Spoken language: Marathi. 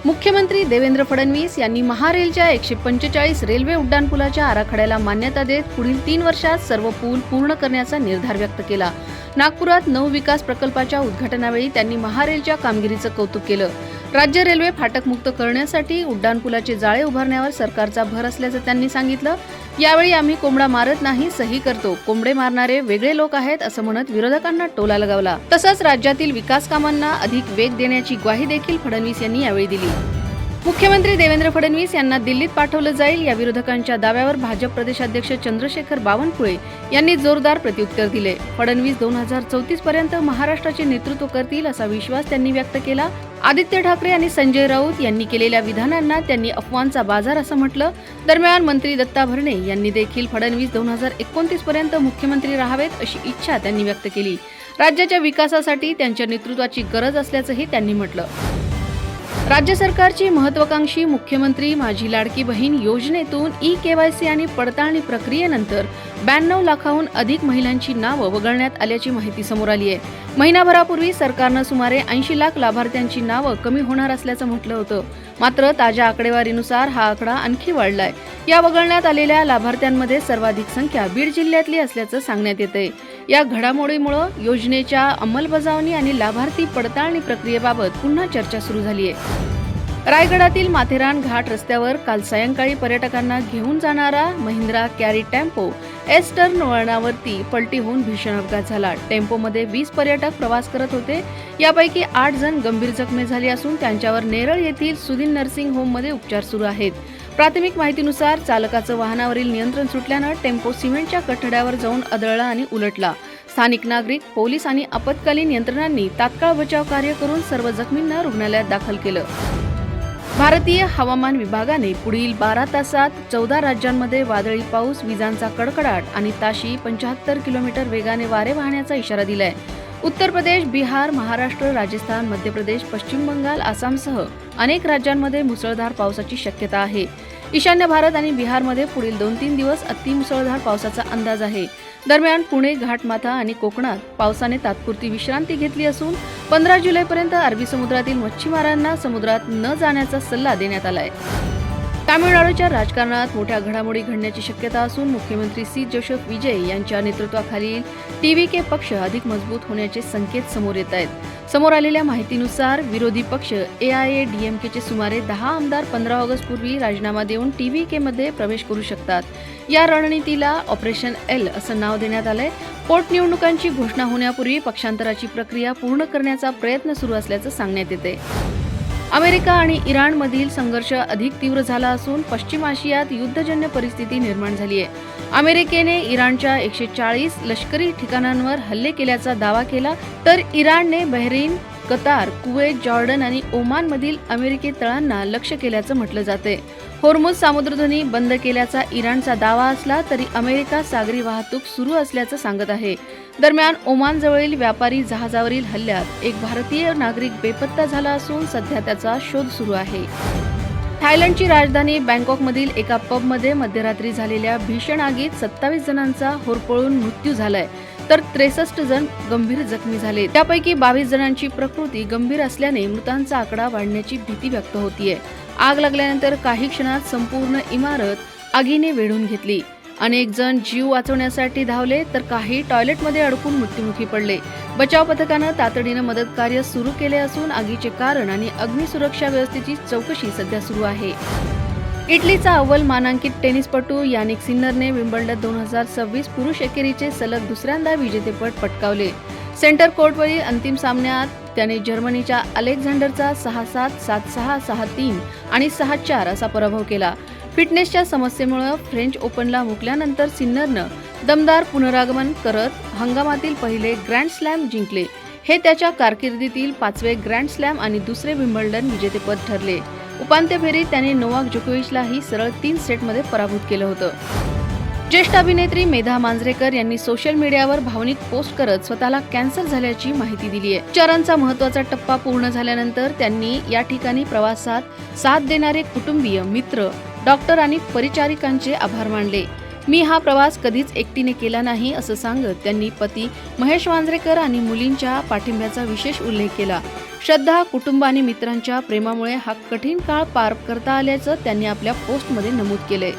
मुख्यमंत्री देवेंद्र फडणवीस यांनी महारेलच्या 145 रेल्वे उड्डाणपुलाच्या आराखड्याला मान्यता देत पुढील 3 वर्षात सर्व पूल पूर्ण करण्याचा निर्धार व्यक्त केला. नागपुरात 9 विकास प्रकल्पाच्या उद्घाटनावेळी त्यांनी महारेलच्या कामगिरीचं कौतुक केलं. राज्य रेल्वे फाटक मुक्त करण्यासाठी उड्डाणपुलाचे जाळे उभारण्यावर सरकारचा भर असल्याचं त्यांनी सांगितलं. यावेळी आम्ही कोंबडा मारत नाही, सही करतो. कोंबडे मारणारे वेगळे लोक आहेत असं म्हणत विरोधकांना टोला लगावला. तसंच राज्यातील विकास कामांना अधिक वेग देण्याची ग्वाही देखील फडणवीस यांनी यावेळी दिली. मुख्यमंत्री देवेंद्र फडणवीस यांना दिल्लीत पाठवलं जाईल या विरोधकांच्या दाव्यावर भाजप प्रदेशाध्यक्ष चंद्रशेखर बावनकुळे यांनी जोरदार प्रत्युत्तर दिले. फडणवीस 2034 पर्यंत महाराष्ट्राचे नेतृत्व करतील असा विश्वास त्यांनी व्यक्त केला. आदित्य ठाकरे आणि संजय राऊत यांनी केलेल्या विधानांना त्यांनी अफवांचा बाजार असं म्हटलं. दरम्यान मंत्री दत्ता भरणे यांनी देखील फडणवीस 2029 पर्यंत मुख्यमंत्री राहावेत अशी इच्छा त्यांनी व्यक्त केली. राज्याच्या विकासासाठी त्यांच्या नेतृत्वाची गरज असल्याचंही त्यांनी म्हटलं. राज्य सरकारची महत्वाकांक्षी मुख्यमंत्री माझी लाडकी बहीण योजनेतून ई-केवायसी आणि पडताळणी प्रक्रियेनंतर 92 लाखाहून अधिक महिलांची नावं वगळण्यात आल्याची माहिती समोर आली आहे. महिनाभरापूर्वी सरकारनं सुमारे 80 लाख लाभार्थ्यांची नावं कमी होणार असल्याचं म्हटलं होतं. मात्र ताज्या आकडेवारीनुसार हा आकडा आणखी वाढलाय. या वगळण्यात आलेल्या लाभार्थ्यांमध्ये सर्वाधिक संख्या बीड जिल्ह्यातली असल्याचं सांगण्यात येतंय. या घडामोडीमुळे योजनेच्या अंमलबजावणी आणि लाभार्थी पडताळणी प्रक्रियेबाबत पुन्हा चर्चा सुरू झाली आहे. रायगडातील माथेरान घाट रस्त्यावर काल सायंकाळी पर्यटकांना घेऊन जाणारा Mahindra carry tempo S turn वळणावरती पलटी होऊन भीषण अपघात झाला. टेम्पोमध्ये 20 पर्यटक प्रवास करत होते. यापैकी 8 जण गंभीर जखमी झाले असून त्यांच्यावर नेरळ येथील सुधीन नर्सिंग होममध्ये उपचार सुरू आहेत. प्राथमिक माहितीनुसार चालकाचं वाहनावरील नियंत्रण सुटल्यानं टेम्पो सिमेंटच्या कठड्यावर जाऊन आदळला आणि उलटला. स्थानिक नागरिक, पोलीस आणि आपत्कालीन यंत्रणांनी तात्काळ बचाव कार्य करून सर्व जखमींना रुग्णालयात दाखल केलं. भारतीय हवामान विभागाने पुढील 12 तासात 14 राज्यांमध्ये वादळी पाऊस, विजांचा कडकडाट आणि ताशी 75 किलोमीटर वेगाने वारे वाहण्याचा इशारा दिलाय. उत्तर प्रदेश, बिहार, महाराष्ट्र, राजस्थान, मध्य प्रदेश, पश्चिम बंगाल, आसामसह अनेक राज्यांमध्ये मुसळधार पावसाची शक्यता आहे. ईशान्य भारत आणि बिहारमध्ये पुढील 2-3 दिवस अतिमुसळधार पावसाचा अंदाज आहे. दरम्यान पुणे, घाटमाथा आणि कोकणात पावसाने तात्पुरती विश्रांती घेतली असून 15 जुलैपर्यंत अरबी समुद्रातील मच्छीमारांना समुद्रात न जाण्याचा सल्ला देण्यात आलाय. तामिळनाडूच्या राजकारणात मोठ्या घडामोडी घडण्याची शक्यता असून मुख्यमंत्री सी जोसेफ विजय यांच्या नेतृत्वाखालील टीव्हीके पक्ष अधिक मजबूत होण्याचे संकेत समोर येत आहेत. समोर आलेल्या माहितीनुसार विरोधी पक्ष AIADMKचे सुमारे 10 आमदार 15 ऑगस्ट पूर्वी राजीनामा देऊन टीव्हीके मध्ये प्रवेश करू शकतात. या रणनीतीला ऑपरेशन एल असं नाव देण्यात आलंय. पोटनिवडणुकांची घोषणा होण्यापूर्वी पक्षांतराची प्रक्रिया पूर्ण करण्याचा प्रयत्न सुरू असल्याचं सांगण्यात येते. अमेरिका आणि इराणमधील संघर्ष अधिक तीव्र झाला असून पश्चिम आशियात युद्धजन्य परिस्थिती निर्माण झाली आहे. अमेरिकेने इराणच्या 140 लष्करी ठिकाणांवर हल्ले केल्याचा दावा केला, तर इराणने बहरीन, कतार, कुवेत, जॉर्डन आणि ओमानमधील अमेरिकी तळांना लक्ष्य केल्याचं म्हटलं जाते. होर्मुझ सामुद्रधुनी बंद केल्याचा इराणचा दावा असला तरी अमेरिका सागरी वाहतूक सुरू असल्याचं सांगत आहे. दरम्यान ओमानजवळील व्यापारी जहाजावरील हल्ल्यात एक भारतीय नागरिक बेपत्ता झाला असून सध्या त्याचा शोध सुरू आहे. थायलंडची राजधानी बँकॉकमधील एका पबमध्ये मध्यरात्री झालेल्या भीषण आगीत 27 जणांचा होरपळून मृत्यू झालाय, तर 63 जण गंभीर जखमी झाले. त्यापैकी 22 जणांची प्रकृती गंभीर असल्याने मृतांचा आकडा वाढण्याची भीती व्यक्त होतीये. आग लागल्यानंतर काही क्षणात संपूर्ण इमारत आगीने वेढून घेतली. अनेक जण जीव वाचवण्यासाठी धावले, तर काही टॉयलेटमध्ये अडकून मृत्युमुखी पडले. बचाव पथकानं तातडीनं मदत कार्य सुरू केले असून आगीचे कारण आणि अग्निसुरक्षा व्यवस्थेची चौकशी सध्या सुरू आहे. इटलीचा अव्वल मानांकित टेनिसपटू यानिक सिन्नरने विम्बल्डन 2026 पुरुष एकेरीचे सलग दुसऱ्यांदा विजेतेपद पटकावले. सेंटर कोर्टवरील अंतिम सामन्यात त्याने जर्मनीच्या अलेक्झांडरचा 6-7, 7-6, 6-3 आणि 6-4 असा पराभव केला. फिटनेसच्या समस्येमुळे फ्रेंच ओपनला मुकल्यानंतर सिन्नरनं दमदार पुनरागमन करत हंगामातील पहिले ग्रँड स्लॅम जिंकले. हे त्याच्या कारकिर्दीतील 5वे ग्रँड स्लॅम आणि दुसरे विम्बल्डन विजेतेपद ठरले. उपांत्य फेरीत त्याने नोवाक जोकोविचलाही सरळ 3 सेटमध्ये पराभूत केलं होतं. ज्येष्ठ अभिनेत्री मेधा मांजरेकर यांनी सोशल मीडियावर भावनिक पोस्ट करत स्वतःला कॅन्सर झाल्याची माहिती दिली आहे. उपचारांचा महत्त्वाचा टप्पा पूर्ण झाल्यानंतर त्यांनी या ठिकाणी प्रवासात साथ देणारे कुटुंबीय, मित्र, डॉक्टर आणि परिचारिकांचे आभार मानले. मी हा प्रवास कधीच एकटीने केला नाही असं सांगत त्यांनी पती महेश मांजरेकर आणि मुलींच्या पाठिंब्याचा विशेष उल्लेख केला. श्रद्धा, कुटुंब आणि मित्रांच्या प्रेमामुळे हा कठीण काळ पार करता आल्याचं त्यांनी आपल्या पोस्टमध्ये नमूद केलंय.